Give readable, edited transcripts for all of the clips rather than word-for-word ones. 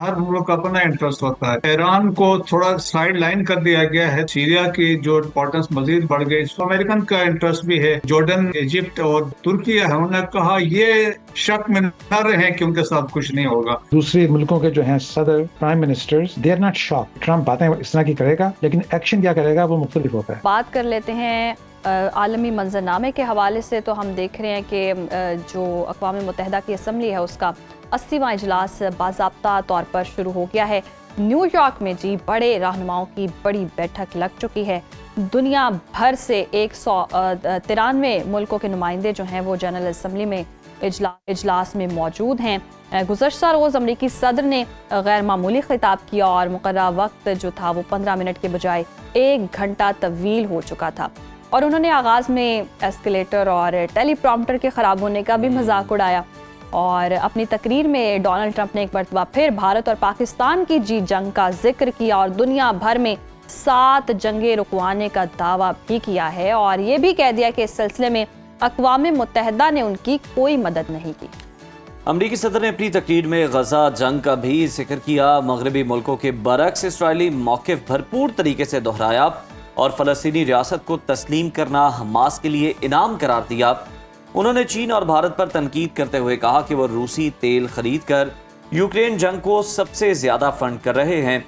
हर मुल्क का अपना इंटरेस्ट होता है। ईरान को थोड़ा साइड लाइन कर दिया गया है। सीरिया की जो इम्पोर्टेंस मजीद बढ़ गई, इसमें अमेरिकन का इंटरेस्ट भी है। जॉर्डन, इजिप्ट और तुर्की है, उन्होंने कहा ये शक में न रहे कि उनके साथ कुछ नहीं होगा। दूसरे मुल्कों के जो हैं सदर, prime ministers, they are not shock. Trump बातें इस तरह की करेगा, लेकिन एक्शन क्या करेगा वो मुख्तलिफ होता है। बात कर लेते हैं आलमी मंजरनामे के हवाले से। तो हम देख रहे हैं कि जो अक़वाम मुत्तहिदा की असम्बली है उसका 80वां इजलास बाज़ाब्ता तौर पर शुरू हो गया है। न्यूयॉर्क में जी बड़े रहनुमाओं की बड़ी बैठक लग चुकी है। दुनिया भर से 193 मुल्कों के नुमाइंदे जो हैं वो जनरल असम्बली में इजलास में मौजूद हैं। गुज़श्ता रोज़ अमरीकी सदर ने गैर मामूली खिताब किया और मुकर्रर वक्त जो था वो 15 मिनट के बजाय 1 घंटा तवील हो चुका था। और उन्होंने आगाज़ में एस्केलेटर और टेलीप्रॉम्प्टर के ख़राब होने का भी मजाक उड़ाया। और अपनी तकरीर में डोनाल्ड ट्रंप ने एक मरतबा फिर भारत और पाकिस्तान की जी जंग का जिक्र किया और दुनिया भर में 7 जंगें रुकवाने का दावा भी किया है। और ये भी कह दिया कि इस सिलसिले में अक़वाम मुत्तहिदा ने उनकी कोई मदद नहीं की। अमरीकी सदर ने अपनी तकरीर में गजा जंग का भी जिक्र किया। मगरबी मुल्कों के बरक्स इसराइली मौक़िफ़ भरपूर तरीके से दोहराया और फ़लस्तीनी रियासत को तस्लीम करना हमास के लिए इनाम करार दिया। उन्होंने चीन और भारत पर तनकीद करते हुए कहा कि वो रूसी तेल खरीद कर यूक्रेन जंग को सबसे ज़्यादा फंड कर रहे हैं।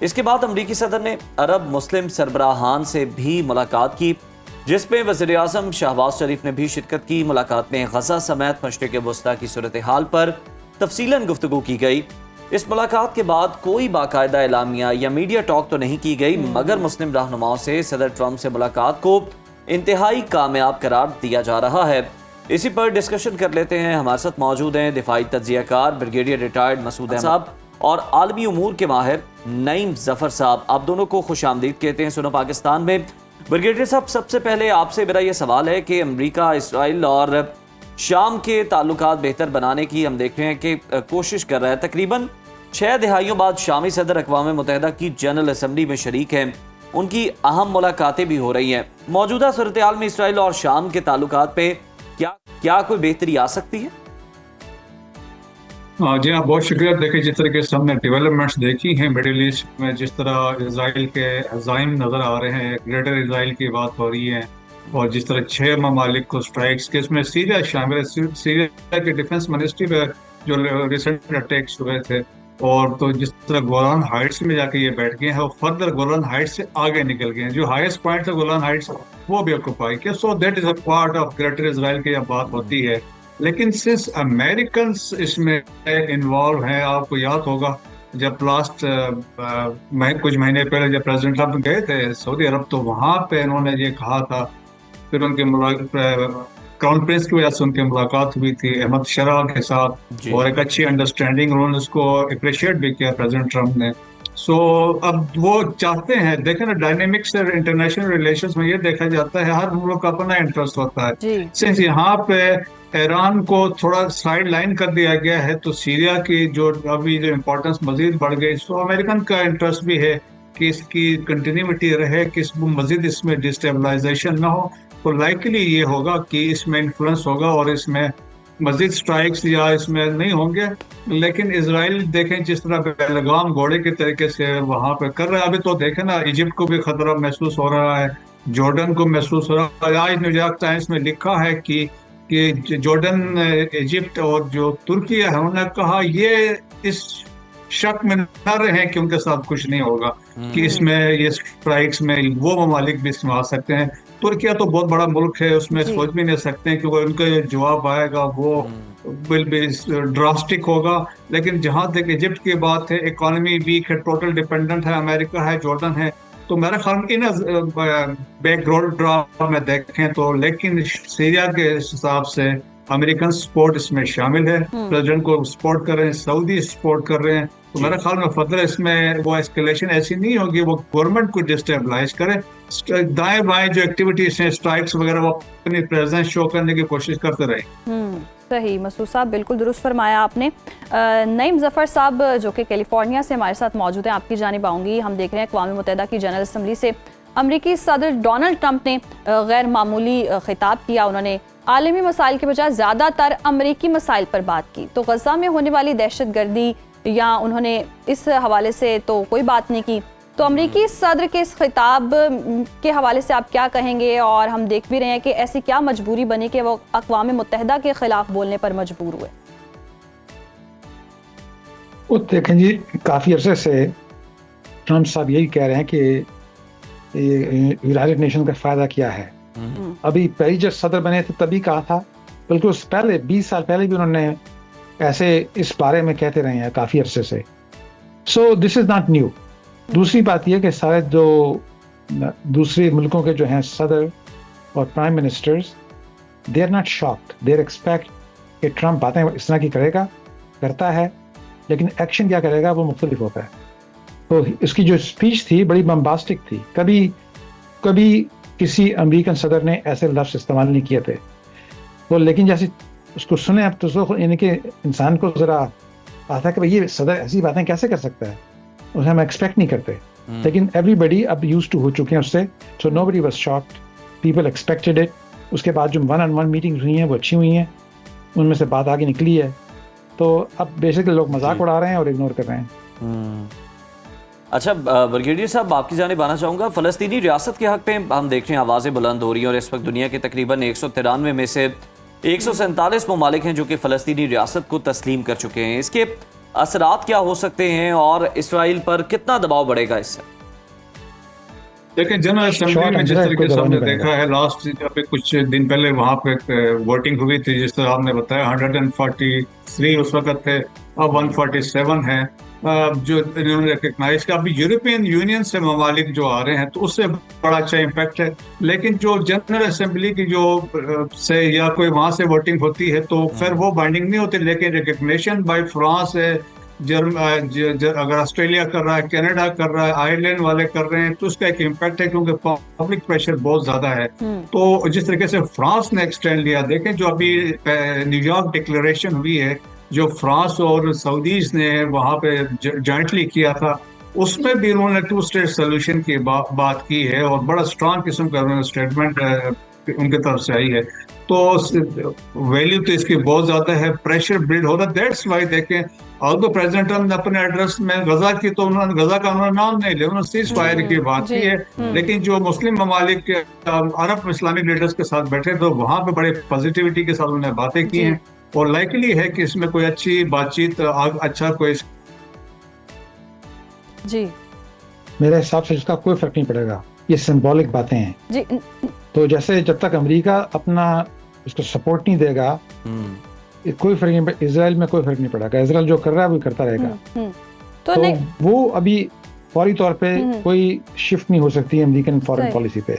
इसके बाद अमरीकी सदर ने अरब मुस्लिम सरबराहान से भी मुलाकात की, जिसमें वज़ीर-ए-आज़म शहबाज शरीफ ने भी शिरकत की। मुलाकात में गजा समेत मशरिक़ वस्ता की सूरत हाल पर तफसीलन गुफ्तगू की गई। इस मुलाकात के बाद कोई बाकायदा एलामिया या मीडिया टॉक तो नहीं की गई, मगर मुस्लिम रहनुमाओं से सदर ट्रंप से मुलाकात को इंतहाई कामयाब करार दिया जा रहा है। इसी पर डिस्कशन कर लेते हैं। हमारे साथ मौजूद हैं दिफाई तज्जियाकार ब्रिगेडियर रिटायर्ड मसूद अहमद साहब और आलमी उमूर के माहिर नईम ज़फ़र साहब। आप दोनों को खुश आमदीद कहते हैं सुनो पाकिस्तान में। ब्रिगेडियर साहब, सबसे पहले आपसे मेरा ये सवाल है कि अमरीका, इसराइल और शाम के ताल्लुकात बेहतर बनाने की हम देख रहे हैं कि कोशिश कर रहा है। तकरीबन 6 दिहाइयों बाद शामी सदर अक़वाम मुत्तहिदा की जनरल असम्बली में शरीक हैं। उनकी अहम मुलाकातें भी हो रही हैं। मौजूदा सूरत हाल में इसराइल और शाम के ताल्लुकात पे क्या कोई बेहतरी आ सकती है? जी हाँ, बहुत शुक्रिया। देखिए, जिस तरीके से हमने डेवलपमेंट्स देखी हैं मिडिल ईस्ट में, जिस तरह इसराइल के अज़ाइम नज़र आ रहे हैं, ग्रेटर इसराइल की बात हो रही है, और जिस तरह 6 ममालिक को स्ट्राइक्स के, इसमें सीरिया शामिल है। सीरिया के डिफेंस मिनिस्ट्री पे जो रिसेंट अटैक्स हुए थे, और तो जिस तरह गोलान हाइट्स में जाके ये बैठ गए हैं और फर्दर गोलान हाइट्स से आगे निकल गए हैं। जो हाईएस्ट पॉइंट है गोलान हाइट्स, वो भी ऑक्यूपाई किया। So that is a part of greater Israel की जब बात होती है। लेकिन सिंस अमेरिकन इसमें इन्वॉल्व हैं, आपको याद होगा जब लास्ट कुछ महीने पहले जब प्रेसिडेंट ट्रम्प गए थे सऊदी अरब, तो वहां पे इन्होंने ये कहा था। फिर उनके क्राउन प्रिंस की वजह से उनकी मुलाकात हुई थी अहमद शरा के साथ, और एक अच्छी अंडरस्टैंडिंग, उन्होंने उसको अप्रिशिएट भी किया प्रेसिडेंट ट्रम्प ने। सो अब वो चाहते हैं, देखें ना, डायनेमिक्स इंटरनेशनल रिलेशंस में ये देखा जाता है हर मुल्क का अपना इंटरेस्ट होता है। सिंस यहाँ पे ईरान को थोड़ा साइड लाइन कर दिया गया है, तो सीरिया की जो अभी जो इम्पोर्टेंस मजीद बढ़ गई, सो अमेरिकन का इंटरेस्ट भी है कि इसकी कंटिन्यूटी रहे, कि मजीद इसमें डिस्टेबलाइजेशन ना हो। तो लाइकली ये होगा कि इसमें इन्फ्लुएंस होगा और इसमें मजीद स्ट्राइक्स या इसमें नहीं होंगे। लेकिन इसराइल देखें जिस तरह बेलगाम घोड़े के तरीके से वहां पे कर रहा है। अभी तो देखें ना, इजिप्ट को भी खतरा महसूस हो रहा है, जॉर्डन को महसूस हो रहा है। आज न्यूयॉर्क टाइम्स में लिखा है कि जॉर्डन, इजिप्ट और जो तुर्की है, उन्होंने कहा ये इस शक में न रहे कि उनके साथ कुछ नहीं होगा, कि इसमें ये स्ट्राइक्स में वो ममालिक भी इसमें आ सकते हैं। तुर्किया तो बहुत बड़ा मुल्क है, उसमें सोच भी नहीं सकते हैं कि वो उनका जो जवाब आएगा वो विल बी ड्रास्टिक होगा। लेकिन जहां तक इजिप्ट की बात है, इकोनॉमी वीक है, टोटल डिपेंडेंट है, अमेरिका है, जॉर्डन है, तो मेरा ख्याल इन बैकग्राउंड ड्रा में देखें तो, लेकिन सीरिया के हिसाब से अमेरिकन सपोर्ट इसमें शामिल है। प्रेसिडेंट को सपोर्ट कर रहे हैं, सऊदी सपोर्ट कर रहे हैं। तो मेरा ख्याल में फर्दर इसमें वो एस्केलेशन ऐसी नहीं होगी वो गवर्नमेंट को डिस्टेबलाइज करे। दाएं बाएं जो एक्टिविटीज हैं, स्ट्राइक्स वगैरह, वो अपनी प्रेजेंस शो करने की कोशिश करते रहे। सही मसूद साहब, बिल्कुल दुरुस्त फरमाया आपने। नईम ज़फ़र साहब जो कि कैलिफोर्निया से हमारे साथ मौजूद हैं, आपकी जानिब आऊँगी। हम देख रहे हैं अक़वाम मुत्तहिदा की जनरल असम्बली से अमरीकी सदर डोनाल्ड ट्रंप ने गैर मामूली खिताब किया। उन्होंने आलमी मसाइल के बजाय ज़्यादातर अमरीकी मसाइल पर बात की। तो गजा में होने वाली दहशत गर्दी, या उन्होंने इस हवाले से तो कोई बात नहीं की। तो अमरीकी सदर के इस खिताब के हवाले से आप क्या कहेंगे? और हम देख भी रहे हैं कि ऐसी क्या मजबूरी बनी कि वो अक़वाम मुत्तहिदा के खिलाफ बोलने पर मजबूर हुए। वो देखें जी, काफ़ी अरसे से ट्रम्प साहब यही कह रहे हैं कि यूनाइटेड नेशन का फ़ायदा क्या है। अभी पहले जब सदर बने थे तभी कहा था, बल्कि उस पहले 20 साल पहले भी उन्होंने ऐसे इस बारे में कहते रहे हैं काफ़ी अरसे से। So this is not new. दूसरी बात यह कि सारे जो दूसरे मुल्कों के जो हैं सदर और prime ministers, they are not shocked, they are expect कि ट्रम्प बातें इस तरह की करता है, लेकिन एक्शन क्या करेगा वो मुख्तलिफ होता है। तो इसकी जो स्पीच थी बड़ी बम्बास्टिक थी, कभी किसी अमेरिकन सदर ने ऐसे लफ्ज़ इस्तेमाल नहीं किए थे। तो लेकिन जैसे उसको सुने अब तो यानी कि इंसान को ज़रा आता है कि भाई ये सदर ऐसी बातें कैसे कर सकता है, उसे हम एक्सपेक्ट नहीं करते। लेकिन एवरीबडी अब यूज्ड टू हो चुके हैं उससे, so nobody was shocked, people expected it. उसके बाद जो 1-on-1 मीटिंग्स हुई हैं वो अच्छी हुई हैं, उनमें से बात आगे निकली है। तो अब बेसिकली लोग मजाक उड़ा रहे हैं और इग्नोर कर रहे हैं। अच्छा ब्रिगेडियर साहब, आपकी जानिब आना चाहूँगा। फ़लस्तीनी रियासत के हक़ पे हम देख रहे हैं आवाज़ें बुलंद हो रही हैं और इस वक्त दुनिया के तकरीबन 193 में से 147 ममालिक हैं जो कि फ़लस्तीनी रियासत को तस्लीम कर चुके हैं। इसके असरात क्या हो सकते हैं और इसराइल पर कितना दबाव बढ़ेगा इससे? लेकिन जनरल असेंबली में जिस तरीके से हमने देखा है लास्ट कुछ दिन पहले वहाँ पे वोटिंग हुई थी, जिस तरह आपने बताया 143 उस वक्त थे, अब 147 है जो इन्होंने रिकग्नाइज किया। अभी यूरोपियन यूनियन से ममालिक जो आ रहे हैं तो उससे बड़ा अच्छा इम्पैक्ट है। लेकिन जो जनरल असेंबली की जो से या कोई वहाँ से वोटिंग होती है तो फिर वो बाइंडिंग नहीं होती, लेकिन रिकग्निशन बाय फ्रांस है, अगर ऑस्ट्रेलिया कर रहा है, कनाडा कर रहा है, आयरलैंड वाले कर रहे हैं, तो उसका एक इम्पैक्ट है क्योंकि पब्लिक प्रेशर बहुत ज्यादा है। तो जिस तरीके से फ्रांस ने एक्सटेंड लिया, देखें जो अभी न्यूयॉर्क डिक्लेरेशन हुई है जो फ्रांस और सऊदीज ने वहाँ पे जॉइंटली किया था, उसमें भी उन्होंने 2 स्टेट सोल्यूशन की बात की है और बड़ा स्ट्रांग किस्म का स्टेटमेंट उनकी तरफ से आई है। तो वैल्यू तो इसकी बहुत ज्यादा है, प्रेशर बिल्ड हो रहा है। दैट्स वाई देखें, ऑल्दो प्रेसिडेंट ट्रम्प ने अपने एड्रेस में गजा की तो उन्होंने गजा का नाम नहीं लिया, उन्होंने सीज फायर की बात की है। लेकिन जो मुस्लिम ममालिक अरब इस्लामिक लीडर्स के साथ बैठे तो वहाँ पे बड़े पॉजिटिविटी के साथ उन्होंने बातें की हैं और लाइकली है कि इसमें कोई अच्छी बातचीत, अच्छा कोई जी मेरे हिसाब से इसका कोई फर्क नहीं पड़ेगा, ये सिंबॉलिक बातें हैं जी। तो जैसे जब तक अमेरिका अपना इसको सपोर्ट नहीं देगा कोई फर्क नहीं, इजराइल में कोई फर्क नहीं पड़ेगा। इजराइल जो कर रहा है वो करता रहेगा। तो वो अभी फौरी तौर पे कोई शिफ्ट नहीं हो सकती है अमेरिकन फॉरेन पॉलिसी पे।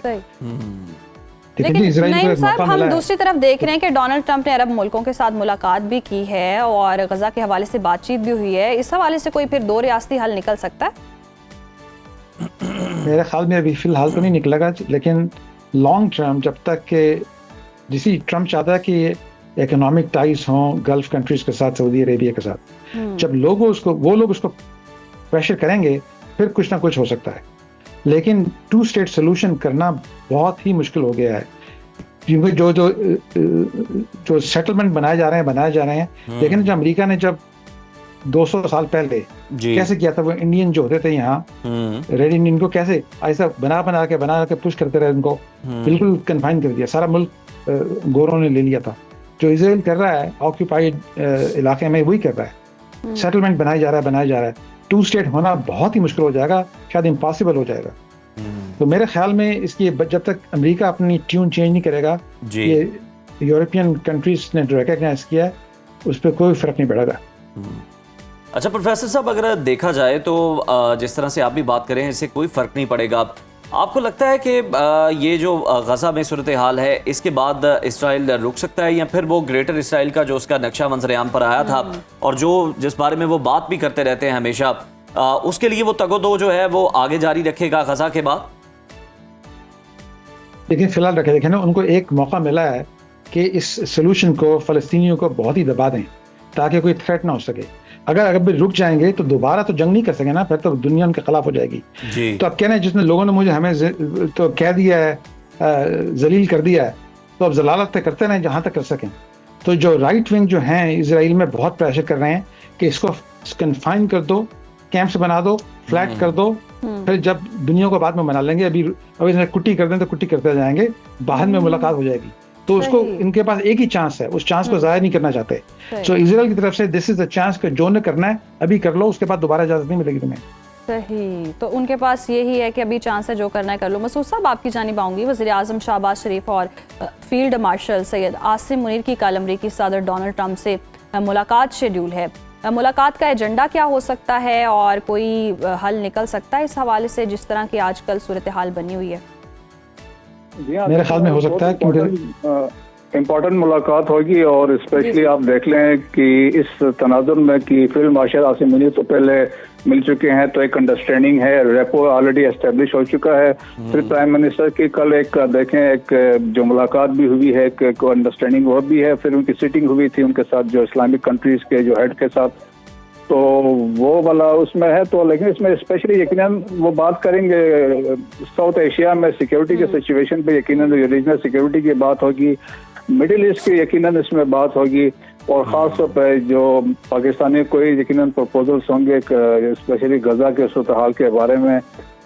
लेकिन नहीं साहब, हम दूसरी तरफ देख रहे हैं कि डोनाल्ड ट्रंप ने अरब मुल्कों के साथ मुलाकात भी की है और गजा के हवाले से बातचीत भी हुई है। इस हवाले से कोई फिर 2 रियासती हल निकल सकता है? मेरे ख्याल में अभी फिलहाल तो नहीं निकलेगा, लेकिन लॉन्ग टर्म जब तक के जिसी ट्रम्प चाहता है कि इकोनॉमिक टाइज हों गल्फ कंट्रीज के साथ, सऊदी अरेबिया के साथ, जब वो लोग उसको प्रेशर करेंगे फिर कुछ ना कुछ हो सकता है। लेकिन 2 स्टेट सोल्यूशन करना बहुत ही मुश्किल हो गया है क्योंकि जो सेटलमेंट बनाए जा रहे हैं। लेकिन जो अमेरिका ने जब 200 साल पहले कैसे किया था, वो इंडियन जो होते थे यहाँ रेड इंडियन को कैसे ऐसा बना के पुश करते रहे, उनको बिल्कुल कन्फाइन कर दिया, सारा मुल्क गोरों ने ले लिया था। जो इजराइल कर रहा है ऑक्यूपाइड इलाके में वही कर रहा है, सेटलमेंट बनाया जा रहा है। 2 स्टेट होना बहुत ही मुश्किल हो जाएगा, शायद इम्पॉसिबल हो जाएगा। तो मेरे ख्याल में इसकी जब तक अमेरिका अपनी ट्यून चेंज नहीं करेगा, ये यूरोपियन कंट्रीज ने जो रिकॉग्नाइज किया है उस पर कोई फर्क नहीं पड़ेगा। अच्छा प्रोफेसर साहब, अगर देखा जाए तो जिस तरह से आप भी बात करें इससे कोई फर्क नहीं पड़ेगा, आपको लगता है कि ये जो गजा में सूरत हाल है इसके बाद इसराइल रुक सकता है या फिर वो ग्रेटर इसराइल का जो उसका नक्शा मंजर-ए-आम पर आया था और जो जिस बारे में वो बात भी करते रहते हैं हमेशा, उसके लिए वो तगोदो जो है वो आगे जारी रखेगा गजा के बाद? लेकिन फिलहाल देखें ना, उनको एक मौका मिला है कि इस सोल्यूशन को फ़लस्तीनियों को बहुत ही दबा दें ताकि कोई थ्रेट ना हो सके। अगर भी रुक जाएंगे तो दोबारा तो जंग नहीं कर सके ना, फिर तो दुनिया उनके खिलाफ हो जाएगी। तो अब कहना है जिसने लोगों ने मुझे हमें तो कह दिया है, जलील कर दिया है, तो अब जलालत तक करते रहें जहाँ तक कर सकें। तो जो राइट विंग जो हैं इजराइल में बहुत प्रेशर कर रहे हैं कि इसको कन्फाइन कर दो, कैंप्स बना दो, फ्लैट कर दो, फिर जब दुनिया को बाद में मना लेंगे। अभी कुट्टी कर दें तो कुट्टी करते जाएंगे, बाद में मुलाकात हो जाएगी। तो उसको, इनके पास एक ही चांस है, उस चांस को जाया नहीं करना चाहते। सो इजराइल की तरफ से दिस इज द चांस कि जो ने करना है अभी कर लो, उसके बाद दोबारा इजाजत नहीं मिलेगी तुम्हें। सही, तो उनके पास यही है कि अभी चांस है, जो करना है कर लो। मसूद साहब, आपकी जानिब आऊंगी। वज़ीर आज़म शहबाज शरीफ और फील्ड मार्शल सैयद आसिम मुनीर की कल अमरीकी सदर डोनाल्ड ट्रंप से मुलाकात शेड्यूल है। मुलाकात का एजेंडा क्या हो सकता है और कोई हल निकल सकता है इस हवाले से, जिस तरह की आजकल सूरत हाल बनी हुई है? मेरे ख्याल में हो सकता है कि इम्पोर्टेंट मुलाकात होगी, और स्पेशली आप देख लें कि इस तनाजुर में कि फील्ड मार्शल आसिम मुनीर तो पहले मिल चुके हैं, तो एक अंडरस्टैंडिंग है, रेपो ऑलरेडी एस्टेब्लिश हो चुका है। फिर प्राइम मिनिस्टर की कल एक देखें एक जो मुलाकात भी हुई है, एक अंडरस्टैंडिंग वो भी है। फिर उनकी सिटिंग हुई थी उनके साथ जो इस्लामिक कंट्रीज के जो हेड के साथ, तो वो वाला उसमें है। तो लेकिन इसमें स्पेशली यकीनन वो बात करेंगे साउथ एशिया में सिक्योरिटी के सिचुएशन पे, यकीनन रीजनल सिक्योरिटी की बात होगी, मिडिल ईस्ट की यकीनन इसमें बात होगी, और ख़ास तौर पर जो पाकिस्तानी कोई यकीनन प्रपोजल्स होंगे स्पेशली गजा के सूरत हाल के बारे में,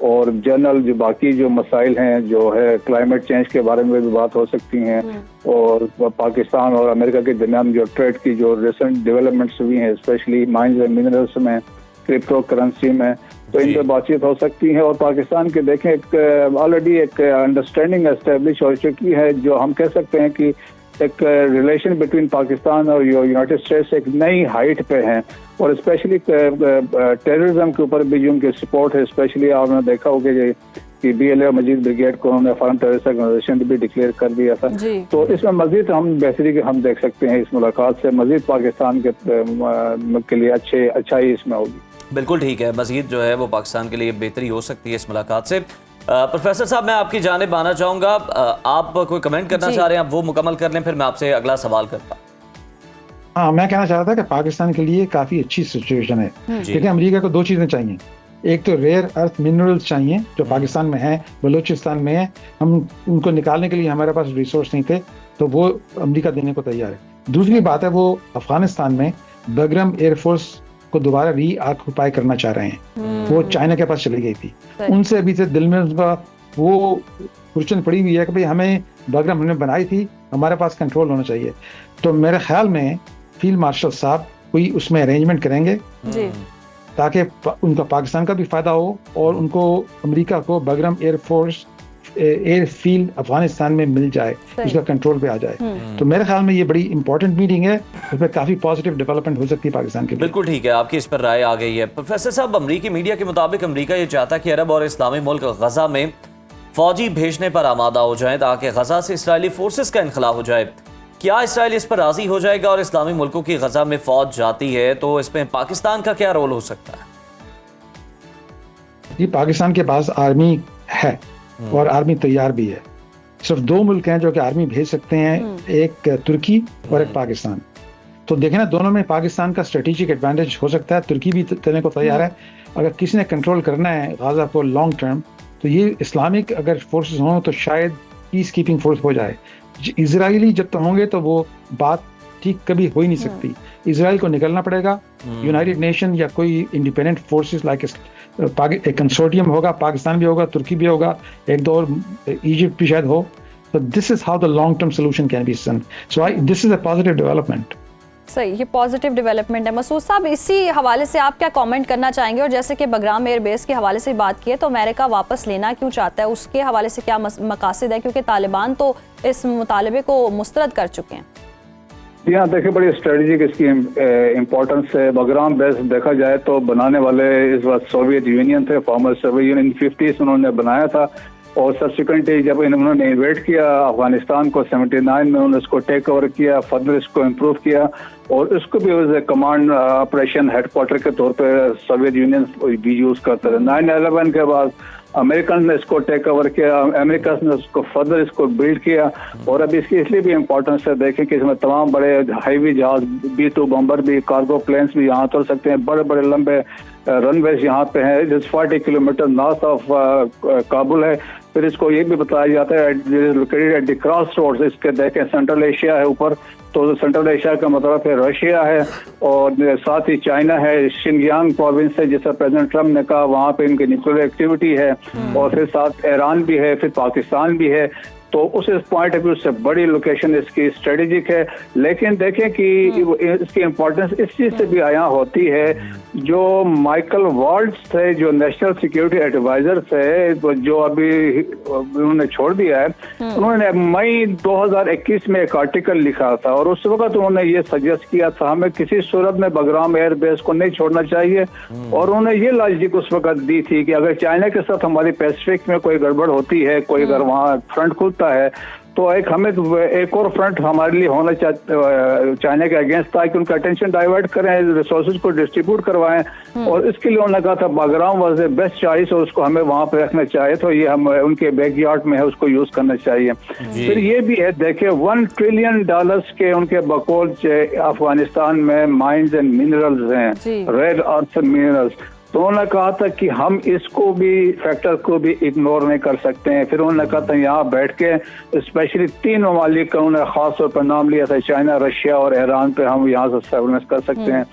और जनरल जो बाकी जो मसाइल हैं जो है क्लाइमेट चेंज के बारे में भी बात हो सकती हैं, और पाकिस्तान और अमेरिका के दरमियान जो ट्रेड की जो रिसेंट डेवलपमेंट्स हुई हैं स्पेशली माइंस एंड मिनरल्स में, क्रिप्टो करेंसी में, तो इन पर बातचीत हो सकती है। और पाकिस्तान के देखें एक ऑलरेडी एक अंडरस्टैंडिंग एस्टेब्लिश हो चुकी है, जो हम कह सकते हैं कि एक रिलेशन बिटवीन पाकिस्तान और यूनाइटेड स्टेट्स एक नई हाइट पे हैं, और स्पेशली टेररिज्म के ऊपर भी जो उनकी सपोर्ट है, स्पेशली आपने देखा होगा कि BLA और मजीद ब्रिगेड को उन्होंने फॉरेन टेररिस्ट ऑर्गेनाइजेशन भी डिक्लेयर कर दिया था। तो इसमें मजीद हम बेहतरी हम देख सकते हैं, इस मुलाकात से मजीद पाकिस्तान के लिए अच्छाई इसमें होगी। बिल्कुल ठीक है, मजीद जो है वो पाकिस्तान के लिए बेहतरी हो सकती है इस मुलाकात से। प्रोफेसर साहब, मैं आपकी जानिब आना चाहूँगा, आप कोई कमेंट करना चाह रहे हैं? आप वो मुकम्मल कर लें, फिर मैं आपसे अगला सवाल करता हूँ। हाँ, मैं कहना चाह रहा था कि पाकिस्तान के लिए काफ़ी अच्छी सिचुएशन है, क्योंकि अमेरिका को दो चीज़ें चाहिए। एक तो रेयर अर्थ मिनरल्स चाहिए जो पाकिस्तान में है, बलूचिस्तान में है, हम उनको निकालने के लिए हमारे पास रिसोर्स नहीं थे, तो वो अमेरिका देने को तैयार है। दूसरी बात है, वो अफगानिस्तान में बगरम एयरफोर्स को दोबारा री ऑक्युपाई करना चाह रहे हैं। वो चाइना के पास चली गई थी, उनसे अभी से दिल में वो कुर्चन पड़ी हुई है कि भाई हमें बगरम हमने बनाई थी, हमारे पास कंट्रोल होना चाहिए। तो मेरे ख्याल में फील्ड मार्शल साहब कोई उसमें अरेंजमेंट करेंगे ताकि उनका पाकिस्तान का भी फायदा हो, और उनको अमेरिका को बगरम एयरफोर्स एयरफील्ड अफगानिस्तान में मिल जाए, उसका कंट्रोल पे आ जाए। तो मेरे ख्याल में ये बड़ी इंपॉर्टेंट मीटिंग है, उसमें काफी पॉजिटिव डेवलपमेंट हो सकती है पाकिस्तान के लिए। बिल्कुल ठीक है, आपकी इस पर राय आ गई है। प्रोफेसर साहब, अमरीकी मीडिया के मुताबिक अमरीका ये चाहता है कि अरब और इस्लामी मुल्क गजा में फौजी भेजने पर आमादा हो जाए ताकि गजा से इसराइली फोर्सेस का इनखला हो जाए। क्या इसराइल इस पर राजी हो जाएगा? और इस्लामी मुल्कों की गजा में फौज जाती है तो इसमें पाकिस्तान का क्या रोल हो सकता है? ये पाकिस्तान के पास आर्मी है और आर्मी तैयार भी है। सिर्फ दो मुल्क हैं जो कि आर्मी भेज सकते हैं, एक तुर्की और एक पाकिस्तान। तो देखें ना, दोनों में पाकिस्तान का स्ट्रेटेजिक एडवांटेज हो सकता है। तुर्की भी देने को तैयार है। अगर किसी ने कंट्रोल करना है गाजा को लॉन्ग टर्म, तो ये इस्लामिक अगर फोर्सेस हों तो शायद पीस कीपिंग फोर्स हो जाए। इजरायली जब तक होंगे तो वो बात ठीक कभी हो ही नहीं सकती। इजराइल को निकलना पड़ेगा, यूनाइटेड नेशन या कोई इंडिपेंडेंट फोर्सेस लाइक एक कंसोर्टियम होगा, पाकिस्तान भी होगा, तुर्की भी होगा, एक दो और इजिप्ट भी शायद हो। So this is how the long-term solution can be done. So this is a positive development. सही, ये पॉजिटिव डेवलपमेंट है। मसूद साहब, इसी हवाले से आप क्या कमेंट करना चाहेंगे? और जैसे कि बगराम एयरबेस के हवाले से बात की है, तो अमेरिका वापस लेना क्यों चाहता है, उसके हवाले से क्या मकासद है? क्योंकि तालिबान तो इस मुतालबे को मुस्तरद कर चुके हैं। जी हाँ, देखिए बड़ी स्ट्रेटजिक इसकी इम्पोर्टेंस है। बगराम बेस देखा जाए तो बनाने वाले इस वक्त सोवियत यूनियन थे, फॉर्मर सोवियत यूनियन 50s उन्होंने बनाया था, और सब्सिक्वेंटली जब उन्होंने इन्वेट किया अफगानिस्तान को 79 में, उन्होंने इसको टेक ओवर किया, फर्दर इसको इम्प्रूव किया, और इसको भी कमांड ऑपरेशन हेडक्वार्टर के तौर पर सोवियत यूनियन भी यूज करते थे। 9/11 के बाद अमेरिकन ने इसको टेक ओवर किया, अमेरिका ने इसको फर्दर इसको बिल्ड किया, और अभी इसकी इसलिए भी इम्पोर्टेंस है। देखें कि इसमें तमाम बड़े हाईवी जहाज, B-2 बम्बर भी, कार्गो प्लेन्स भी यहाँ उतर सकते हैं। बड़े बड़े लंबे रनवेज यहाँ पे हैं, जिस 40 किलोमीटर नॉर्थ ऑफ काबुल है। फिर इसको ये भी बताया जाता है located at the cross roads, इसके देखें सेंट्रल एशिया है ऊपर, तो सेंट्रल एशिया का मतलब है रशिया है और साथ ही चाइना है, शिनजियांग प्रोविंस है जिसका प्रेसिडेंट ट्रम्प ने कहा वहाँ पे इनकी न्यूक्लियर एक्टिविटी है, और फिर साथ ईरान भी है, फिर पाकिस्तान भी है। तो उस पॉइंट ऑफ व्यू से बड़ी लोकेशन इसकी स्ट्रेटेजिक है। लेकिन देखें कि इसकी इम्पोर्टेंस इस चीज से भी आया होती है, जो माइकल वाल्ट्ज थे जो नेशनल सिक्योरिटी एडवाइजर थे जो अभी उन्होंने छोड़ दिया है, उन्होंने मई 2021 में एक आर्टिकल लिखा था और उस वक्त उन्होंने ये सजेस्ट किया था हमें किसी सूरत में बगराम एयरबेस को नहीं छोड़ना चाहिए, और उन्होंने ये लॉजिक उस वक्त दी थी कि अगर चाइना के साथ हमारी पैसिफिक में कोई गड़बड़ होती है, कोई अगर वहाँ फ्रंट खुलता है तो हमें एक और फ्रंट हमारे लिए होना चाहिए चाइना के अगेंस्ट, ताकि उनका अटेंशन डाइवर्ट करें, रिसोर्सेज को डिस्ट्रीब्यूट करवाएं। और इसके लिए उन्होंने कहा था Bagram was the best choice और उसको हमें वहां पे रखना चाहिए, तो ये हम उनके बैकयार्ड में है, उसको यूज करना चाहिए। फिर ये भी है, देखिए $1 ट्रिलियन के उनके बकौल अफगानिस्तान में माइंस एंड मिनरल्स हैं, रेयर अर्थ मिनरल्स। तो उन्होंने कहा था कि हम इसको भी फैक्टर को भी इग्नोर नहीं कर सकते हैं। फिर उन्होंने कहा था यहाँ बैठ के स्पेशली 3 ममालिक का उन्होंने खास तौर पर नाम लिया था, चाइना, रशिया और ईरान पे हम यहाँ से सर्वेलेंस कर सकते हैं।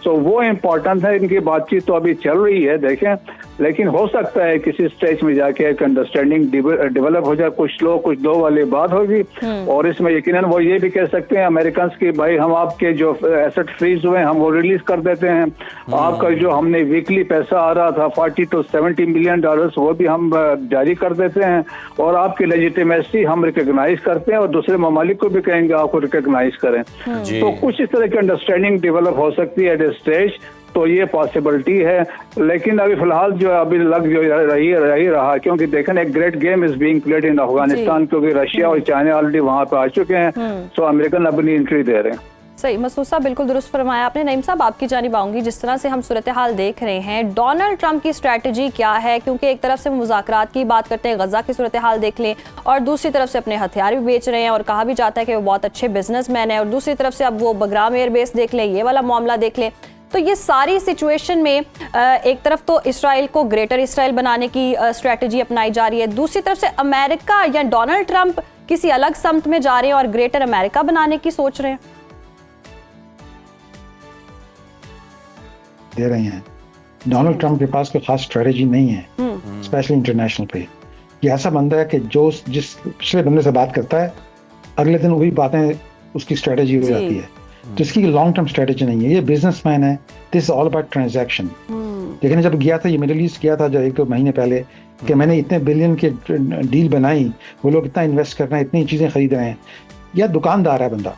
तो वो इम्पोर्टेंट है, इनकी बातचीत तो अभी चल रही है देखें, लेकिन हो सकता है किसी स्टेज में जाके एक अंडरस्टैंडिंग डेवलप हो जाए, कुछ दो वाली बात होगी। और इसमें यकीनन वो ये भी कह सकते हैं अमेरिकन की भाई हम आपके जो एसेट फ्रीज हुए हम वो रिलीज कर देते हैं, आपका जो हमने वीकली पैसा आ रहा था $40 to $70 मिलियन वो भी हम जारी कर देते हैं, और आपकी लेजिटिमेसी हम रिकॉग्नाइज करते हैं और दूसरे ममालिक को भी कहेंगे आपको रिकॉग्नाइज करें। तो कुछ इस तरह की अंडरस्टैंडिंग डेवलप हो सकती है स्टेज, तो ये पॉसिबिलिटी है। लेकिन अभी फिलहाल जो अभी लग जो रही रहा, क्योंकि देखें एक great game is being played in Afghanistan, क्योंकि रशिया और चाइना ऑलरेडी वहां पे आ चुके हैं, तो अमेरिकन अपनी एंट्री दे रहे हैं। सही, मसूद साहब बिल्कुल दुरुस्त फरमाया आपने। नईम साहब आपकी जानिब आऊंगी, जिस तरह से हम सूरत हाल देख रहे हैं, डोनाल्ड ट्रंप की स्ट्रैटेजी क्या है? क्योंकि एक तरफ से मुज़ाकरात की बात करते हैं, गजा की सूरत हाल देख लें, और दूसरी तरफ से अपने हथियार भी बेच रहे हैं और कहा भी जाता है कि वो बहुत अच्छे बिजनेसमैन है, और दूसरी तरफ से अब वो बगराम एयरबेस देख लें, ये वाला मामला देख लें। तो ये सारी सिचुएशन में एक तरफ तो इसराइल को ग्रेटर इसराइल बनाने की स्ट्रैटेजी अपनाई जा रही है, दूसरी तरफ से अमेरिका या डोनाल्ड ट्रंप किसी अलग समत में जा रहे हैं और ग्रेटर अमेरिका बनाने की सोच रहे हैं। दे रहे हैं डोनाल्ड ट्रंप के पास कोई खास स्ट्रेटेजी नहीं है, स्पेशली इंटरनेशनल पे। ये ऐसा बंदा है कि जो जिस पिछले बंदे से बात करता है अगले दिन वही बातें उसकी स्ट्रेटेजी हो जाती है, तो इसकी लॉन्ग टर्म स्ट्रेटेजी नहीं है। ये बिजनेसमैन है, दिस ऑल अबाउट ट्रांजैक्शन। लेकिन जब गया था, ये मिडिल ईस्ट गया था जो 1-2 महीने पहले, कि मैंने इतने बिलियन के डील बनाई, वो लोग इतना इन्वेस्ट कर रहे हैं, इतनी चीजें खरीद रहे हैं। या दुकानदार है बंदा,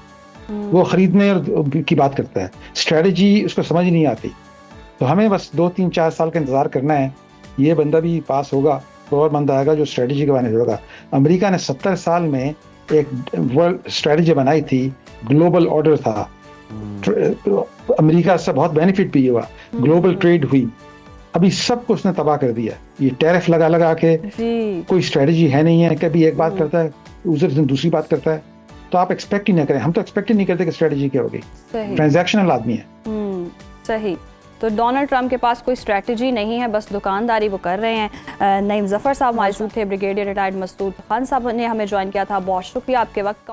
वो खरीदने की बात करता है, स्ट्रेटेजी उसको समझ नहीं आती। तो हमें बस 2-3-4 साल का इंतजार करना है, ये बंदा भी पास होगा तो और बंदा आएगा जो स्ट्रेटेजी के बारे में होगा। अमेरिका ने 70 साल में एक वर्ल्ड स्ट्रेटेजी बनाई थी, ग्लोबल ऑर्डर था, अमेरिका से बहुत बेनिफिट भी हुआ, ग्लोबल ट्रेड हुई। अभी सब कुछ उसने तबाह कर दिया, ये टैरिफ लगा के, कोई स्ट्रेटेजी है नहीं है, कभी एक बात करता है दूसरे दिन दूसरी बात करता है। तो आप एक्सपेक्ट ही नहीं करें, हम तो एक्सपेक्ट ही नहीं करते कि स्ट्रेटेजी क्या होगी, ट्रांजैक्शनल आदमी है। सही, तो डोनाल्ड ट्रंप के पास कोई स्ट्रैटेजी नहीं है, बस दुकानदारी वो कर रहे हैं। नईम जफर साहब मौजूद थे, ब्रिगेडियर रिटायर्ड मसूद खान साहब ने हमें ज्वाइन किया था, बहुत शुक्रिया आपके वक्त का।